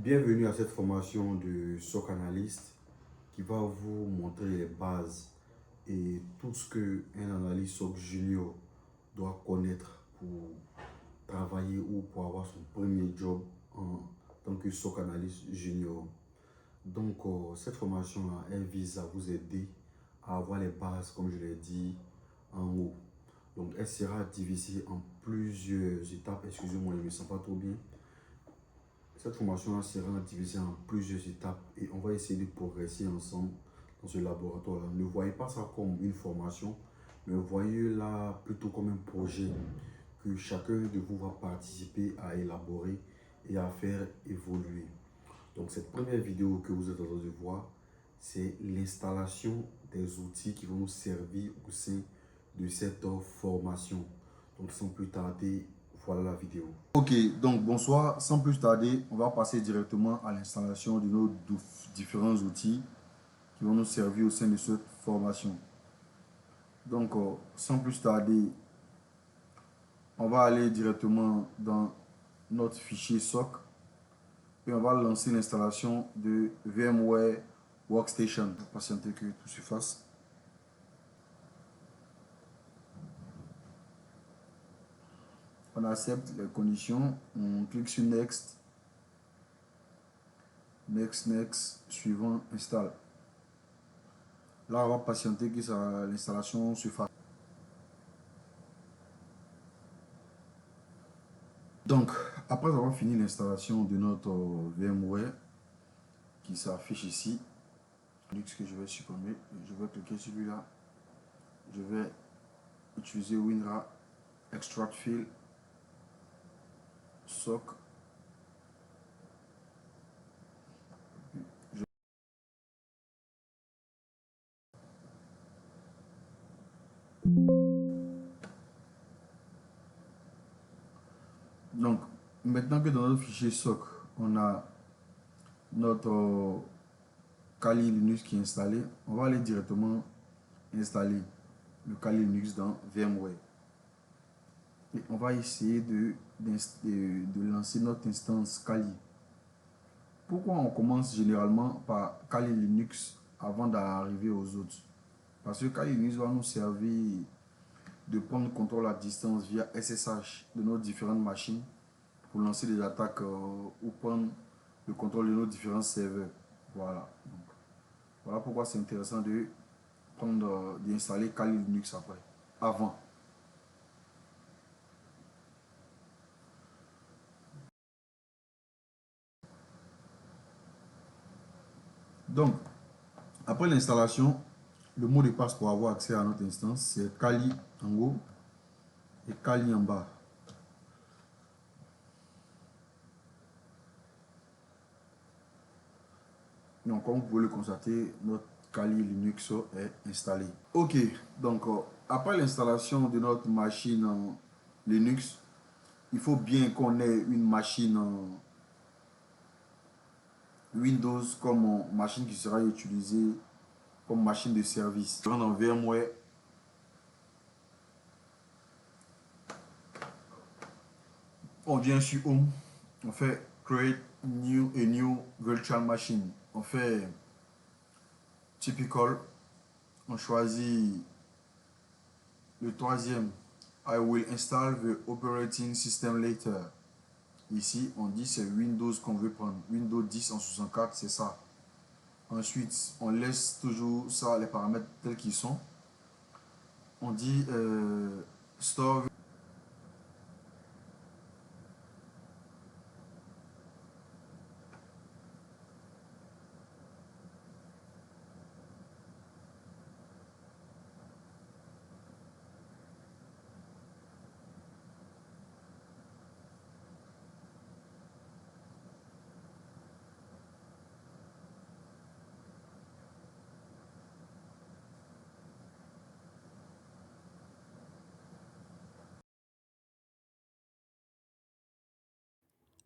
Bienvenue à cette formation de SOC Analyst qui va vous montrer les bases et tout ce qu'un analyste SOC junior doit connaître pour travailler ou pour avoir son premier job en tant que SOC Analyst junior. Donc, cette formation-là, elle vise à vous aider à avoir les bases, comme je l'ai dit en haut. Donc, elle sera divisée en plusieurs étapes. Excusez-moi, je ne me sens pas trop bien. Cette formation sera divisée en plusieurs étapes et on va essayer de progresser ensemble dans ce laboratoire. Ne voyez pas ça comme une formation, mais voyez-la plutôt comme un projet que chacun de vous va participer à élaborer et à faire évoluer. Donc cette première vidéo que vous êtes en train de voir, c'est l'installation des outils qui vont nous servir au sein de cette formation. Donc sans plus tarder, voilà la vidéo. Ok, donc bonsoir. Sans plus tarder, on va passer directement à l'installation de nos différents outils qui vont nous servir au sein de cette formation. Donc, sans plus tarder, on va aller directement dans notre fichier SOC et on va lancer l'installation de VMware Workstation. Patienter que tout se fasse. On accepte les conditions, on clique sur Next, Next, suivant, installe. Là, on va patienter que l'installation se fasse. Donc, après avoir fini l'installation de notre VMware qui s'affiche ici, Linux que je vais supprimer, je vais cliquer sur celui-là. Je vais utiliser WinRAR Extract File SOC. Donc, maintenant que dans notre fichier SOC, on a notre Kali Linux qui est installé, on va aller directement installer le Kali Linux dans VMware. Et on va essayer de lancer notre instance Kali. Pourquoi on commence généralement par Kali Linux avant d'arriver aux autres? Parce que Kali Linux va nous servir de prendre contrôle à distance via SSH de nos différentes machines pour lancer des attaques ou prendre le contrôle de nos différents serveurs. Voilà. Donc, voilà pourquoi c'est intéressant de d'installer Kali Linux avant. Donc, après l'installation, le mot de passe pour avoir accès à notre instance, c'est Kali en haut et Kali en bas. Donc, comme vous pouvez le constater, notre Kali Linux est installé. Ok, donc après l'installation de notre machine en Linux, il faut bien qu'on ait une machine en Windows comme machine qui sera utilisée comme machine de service. Dans VMware, on vient sur Home, on fait Create new Virtual Machine. On fait Typical, on choisit le troisième. I will install the operating system later. Ici, on dit c'est Windows qu'on veut prendre. Windows 10 en 64, c'est ça. Ensuite, on laisse toujours ça, les paramètres tels qu'ils sont. On dit Store.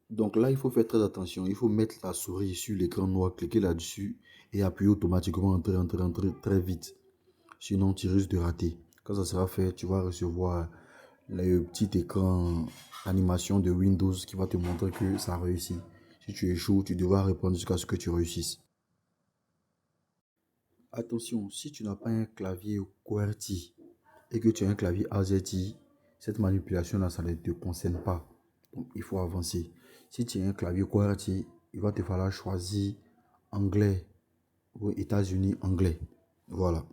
Donc là, il faut faire très attention. Il faut mettre la souris sur l'écran noir, cliquer là-dessus et appuyer automatiquement, entrer très vite. Sinon, tu risques de rater. Quand ça sera fait, tu vas recevoir le petit écran animation de Windows qui va te montrer que ça a réussi. Si tu échoues, tu devras répondre jusqu'à ce que tu réussisses. Attention, si tu n'as pas un clavier QWERTY et que tu as un clavier AZI, cette manipulation-là, ça ne te concerne pas. Donc, il faut avancer. Si tu as un clavier QWERTY, il va te falloir choisir anglais ou États-Unis anglais. Voilà.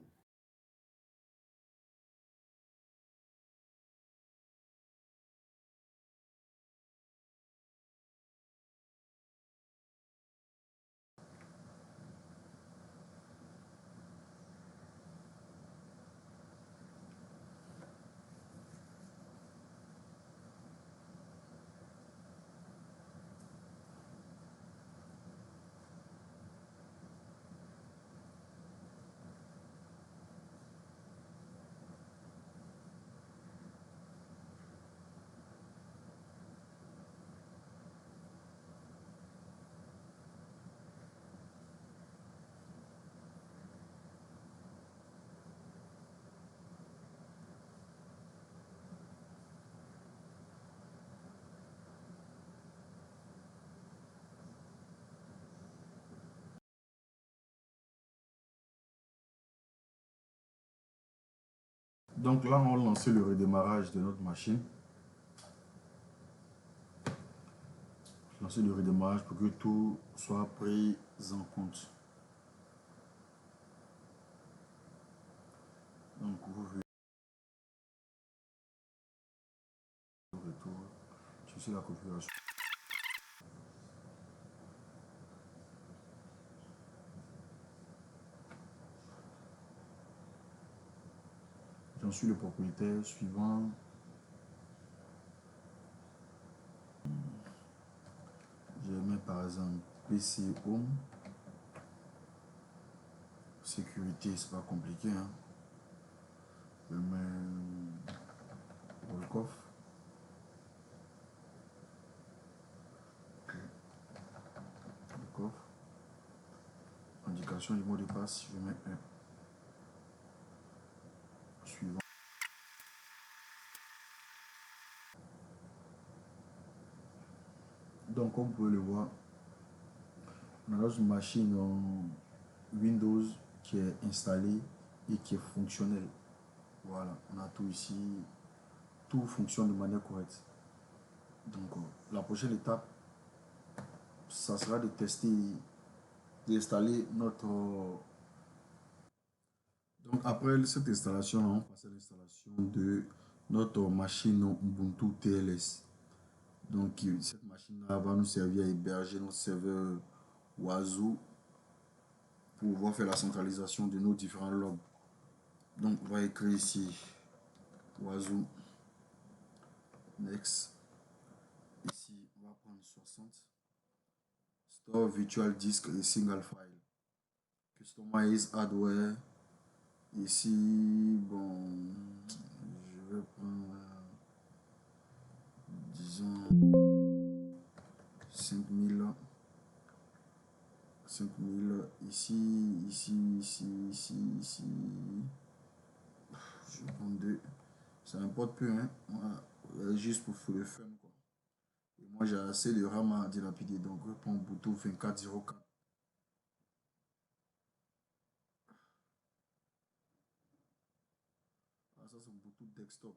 Donc là, on va lancer le redémarrage de notre machine. Lancer le redémarrage pour que tout soit pris en compte. Donc, vous verrez le retour. Je suis la configuration. J'en suis le propriétaire suivant. Je mets par exemple PC Home. Sécurité, c'est pas compliqué. Hein. Je mets Volkov. Volkov. Indication du mot de passe, je mets un. Suivant. Donc, comme vous pouvez le voir, on a notre machine en Windows qui est installée et qui est fonctionnelle. Voilà, on a tout ici. Tout fonctionne de manière correcte. Donc, la prochaine étape, ça sera de tester, d'installer notre. Donc, après cette installation, on passe à l'installation de notre machine Ubuntu TLS. Donc, cette machine-là va nous servir à héberger notre serveur Wazoo pour pouvoir faire la centralisation de nos différents logs. Donc, on va écrire ici Wazoo. Next. Ici, on va prendre 60. Store virtual disk et single file. Customize hardware. Ici, bon, je vais prendre, disons, 5000. 5000. Ici. Je vais prendre 2. Ça n'importe peu, hein. Voilà. Juste pour le fun, quoi. Et moi, j'ai assez de RAM à dilapider, donc je vais prendre Ubuntu 24.04. Ah, ça, c'est Ubuntu desktop.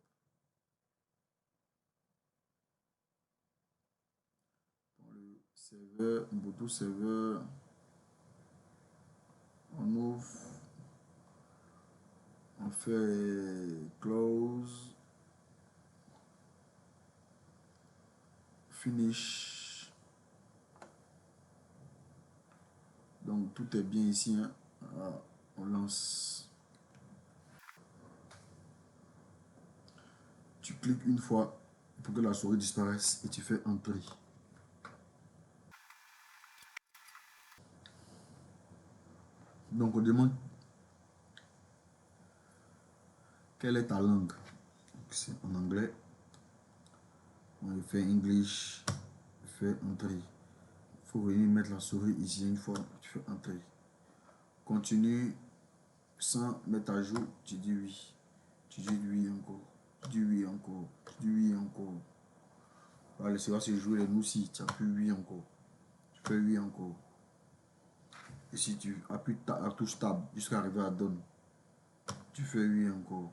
Dans le serveur, Ubuntu serveur, on ouvre, on fait close, finish. Donc tout est bien ici, hein. Voilà, on lance. Tu cliques une fois pour que la souris disparaisse et tu fais entrer. Donc on demande quelle est ta langue. C'est en anglais. On fait English. Fait entrer. Il faut venir mettre la souris ici une fois. Tu fais entrer. Continue sans mettre à jour. Tu dis oui. Tu dis oui encore. Tu dis oui encore. Tu dis oui encore. Allez, c'est va se jouer les nous si tu as plus oui encore. fais oui encore. Et si tu appuies la touche Tab jusqu'à arriver à Done, tu fais oui encore.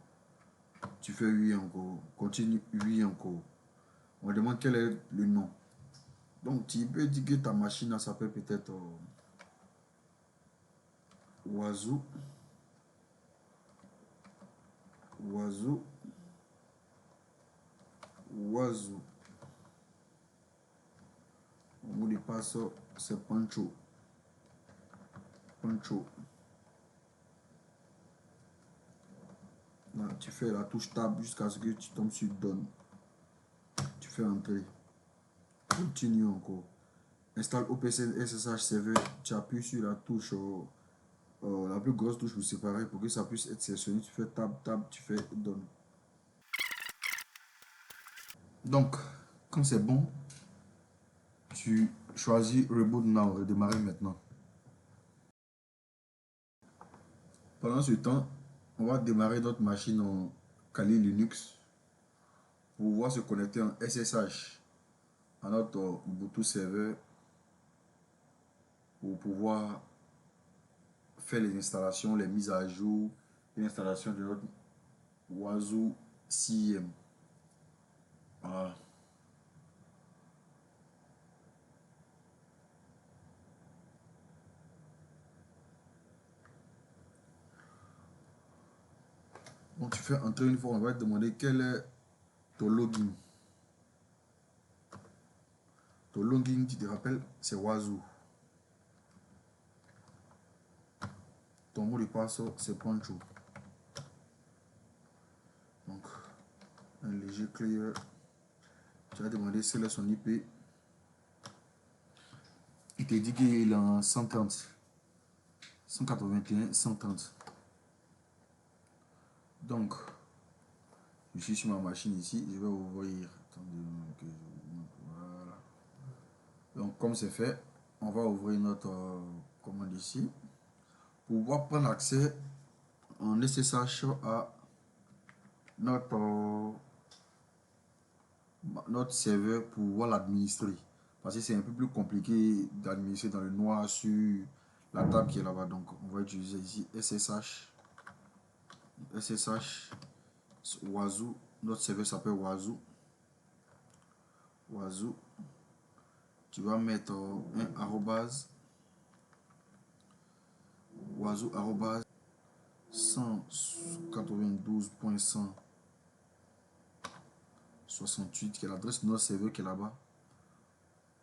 Tu fais oui encore. Continue oui encore. On demande quel est le nom. Donc tu peux dire que ta machine s'appelle peut-être Oiseau. Oiseau. Oiseau. Mon mot de passe, c'est Pancho. Pancho. Là, tu fais la touche Tab jusqu'à ce que tu tombes sur Done. Tu fais entrer. Continue encore. Installe OPC SSH Server. Tu appuies sur la touche, la plus grosse touche pour séparer pour que ça puisse être sélectionné. Tu fais Tab, tu fais Done. Donc, quand c'est bon, tu choisis Reboot Now, redémarrer maintenant. Pendant ce temps, on va démarrer notre machine en Kali Linux pour pouvoir se connecter en SSH à notre Ubuntu serveur pour pouvoir faire les installations, les mises à jour, l'installation de notre Oiseau CIM. Voilà. Donc tu fais entrer une fois, on va te demander quel est ton login. Ton login, tu te rappelles, c'est Oiseau. Ton mot de passe, c'est Pancho. Donc, un léger clear. Tu vas demander c'est son IP. Il te dit qu'il est en 130. 181, 130. Donc, je suis sur ma machine ici. Je vais ouvrir. Attendez, voilà. Donc, comme c'est fait, on va ouvrir notre commande ici. Pour pouvoir prendre accès en SSH à notre serveur pour pouvoir l'administrer. Parce que c'est un peu plus compliqué d'administrer dans le noir sur la table qui est là-bas. Donc, on va utiliser ici SSH Oiseau. Notre serveur s'appelle Oiseau. Oiseau. Tu vas mettre un arrobase. Oiseau arrobase 192.168 qui est l'adresse de notre serveur qui est là-bas.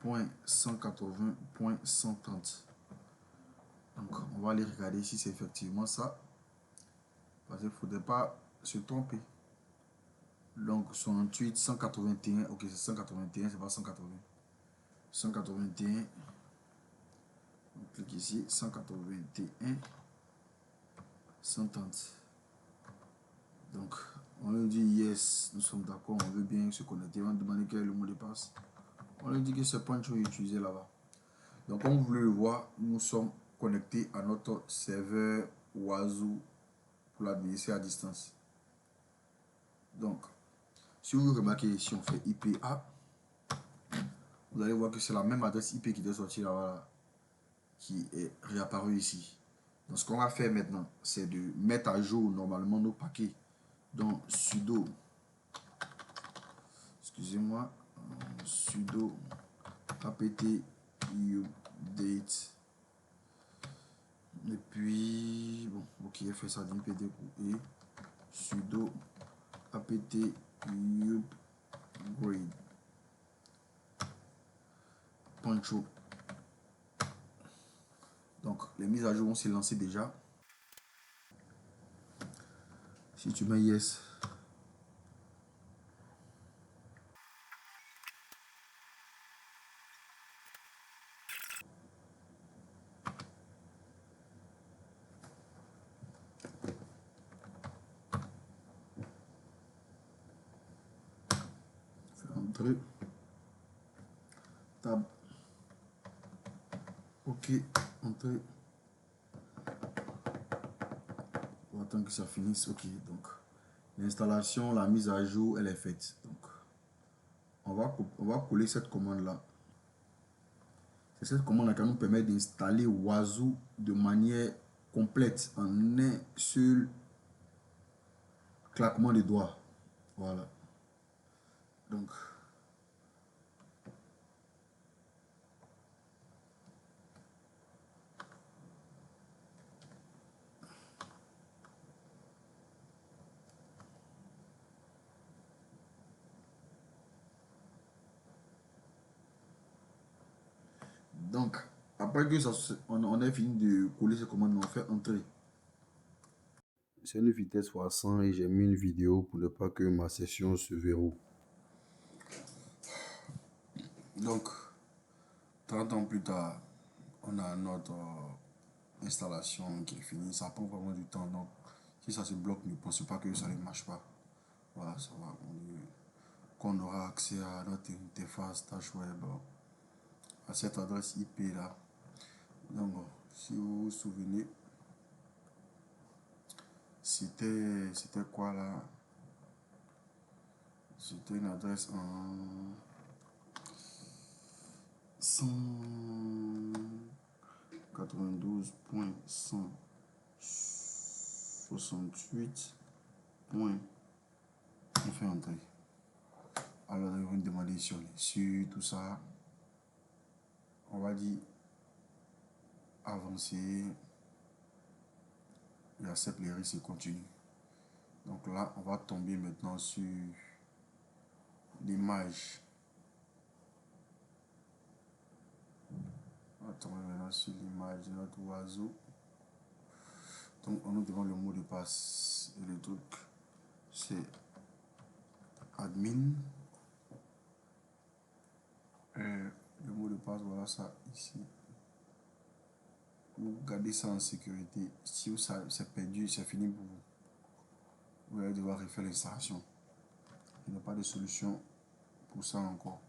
.180.130. Donc on va aller regarder si c'est effectivement ça. Parce qu'il ne faudrait pas se tromper. Donc 68, 181. Ok, c'est 181, c'est pas 180. 181. On clique ici. 181. 130. Donc on lui dit yes, nous sommes d'accord, on veut bien se connecter. On va demander quel est le mot de passe. On lui dit que c'est Pancho utilisé là-bas. Donc comme vous voulez le voir, nous sommes connectés à notre serveur Oiseau pour l'administrer à distance. Donc, si vous remarquez ici, on fait IPA, vous allez voir que c'est la même adresse IP qui est sortie là-bas, qui est réapparue ici. Donc, ce qu'on va faire maintenant, c'est de mettre à jour normalement nos paquets. Donc, sudo, excusez-moi, sudo apt update. Et puis, bon, ok, il fait ça d'une pd et sudo apt upgrade. Pancho. Donc, les mises à jour vont se lancer déjà. Si tu mets yes, fais entrer. Tab. Ok, entrer. On attend que ça finisse. Ok, donc l'installation, la mise à jour, elle est faite. Donc, on va coller cette commande là. C'est cette commande qui va nous permettre d'installer Wazoo de manière complète en un seul claquement de doigts. Voilà. Donc, après que on a fini de coller ces commandes, on fait entrer. C'est une vitesse x100 et j'ai mis une vidéo pour ne pas que ma session se verrouille. Donc, 30 ans plus tard, on a notre installation qui est finie. Ça prend vraiment du temps. Donc, si ça se bloque, ne pensez pas que ça ne marche pas. Voilà, ça va. Qu'on aura accès à notre interface tâche web à cette adresse IP là. Donc, si vous vous souvenez, c'était quoi là? C'était une adresse en 192.168. On fait entrer. Alors, ils vont me demander sur les sur tout ça. On va dire avancer. Il accepte les risques et continue. Donc là, on va tomber maintenant sur l'image. On va tomber maintenant sur l'image de notre oiseau. Donc on nous demande le mot de passe. Et le truc, c'est admin. Le mot de passe, voilà ça ici. Vous gardez ça en sécurité. Si c'est perdu, c'est fini pour vous. Vous allez devoir refaire l'installation. Il n'y a pas de solution pour ça encore.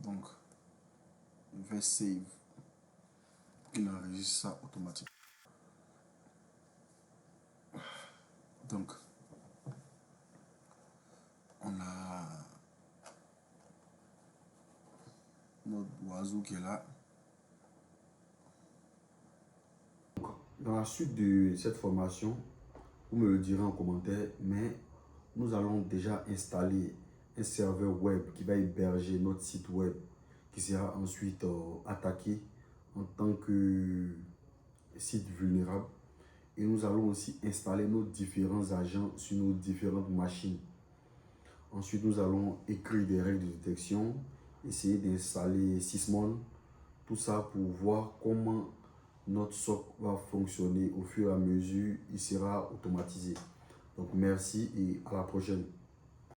Donc, je vais save. Il enregistre ça automatiquement. Donc, on a notre oiseau qui est là. Dans la suite de cette formation, vous me le direz en commentaire, mais nous allons déjà installer un serveur web qui va héberger notre site web qui sera ensuite attaqué en tant que site vulnérable. Et nous allons aussi installer nos différents agents sur nos différentes machines. Ensuite, nous allons écrire des règles de détection, essayer d'installer Sysmon, tout ça pour voir comment notre SOC va fonctionner au fur et à mesure, il sera automatisé. Donc merci et à la prochaine.